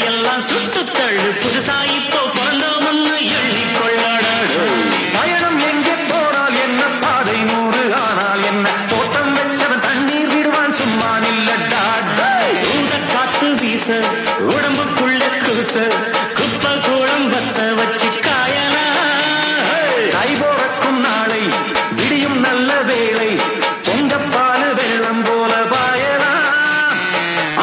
எல்லாம் சுட்டு தள்ளு புதுசா இப்போ பிறந்தோம்னு எண்ணி கொள்ளாடாடு. பயணம் எங்கே போனால் என்ன, பாதை 100 ஆனால் என்ன, தோட்டம் வச்சவன் தண்ணீர் விடுவான் சும்மா நில்லடா. ஊத காத்து வீச உடம்புக்குள்ள கூச குப்பை கூடம் வத்த வச்சு காயலா. கை போறக்கும் நாளை விடியும் நல்ல வேளை, பொங்கப்பாலு வெள்ளம் போல பாயலா.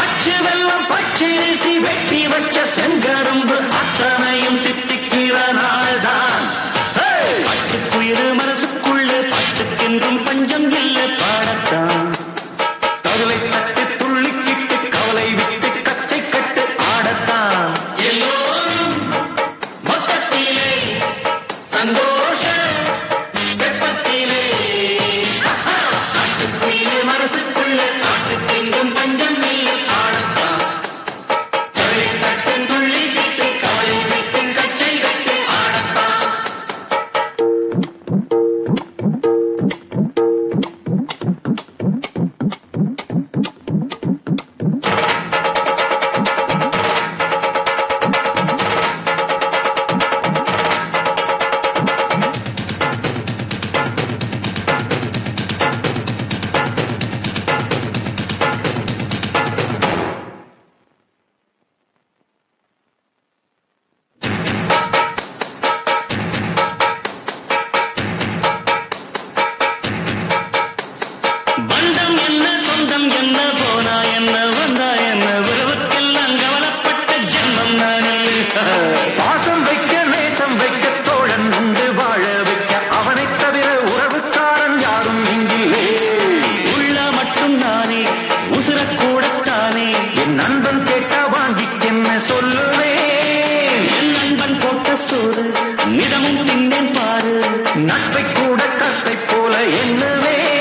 அச்சு வெள்ளம் பச்சரிசி வெட்டி வச்ச செங்கரும்பு அத்தனையும் தித்திக்கிற நாள்தான். பட்டுக்குயிரு மனசுக்குள்ள பட்டுக்கென்றும் பஞ்சம் இல்லை பாடத்தான். தருளை தட்டு துள்ளிக்கிட்டு கவலை விட்டு கச்சை கட்டு ஆடத்தான். எல்லோரும் மொத்தத்திலே சந்தோஷ வெப்பத்திலே பட்டுக்குயிரு மனசுக்குள்ள பட்டுக்கென்றும் பஞ்சம் இல்லை பாடத்தான். தருளை தட்டு துள்ளிக்கிட்டு கவலை விட்டு கச்சை கட்டு ஆடத்தான். பந்தம் என்ன சொந்தம் என்ன போனா என்ன வந்தா என்ன உறவுக்கெல்லாம் கவலைப்பட்ட ஜென்மம் நானே. பாசம் வைக்க நேசம் வைக்க தோழன் உண்டு வாழ வைக்க, அவனைத் தவிர உறவுக்காரன் யாரும் இங்கில்லே. உள்ள மட்டும் நானே உசுரக்கூடத்தானே என் நண்பன் கேட்டா வாங்கிக்கென்ன சொல்லுவேன். என் நண்பன் போட்ட சோறு நிதமும் தின்னேன் பாரு. நட்பை கூட கத்தை போல எண்ணுவேன்.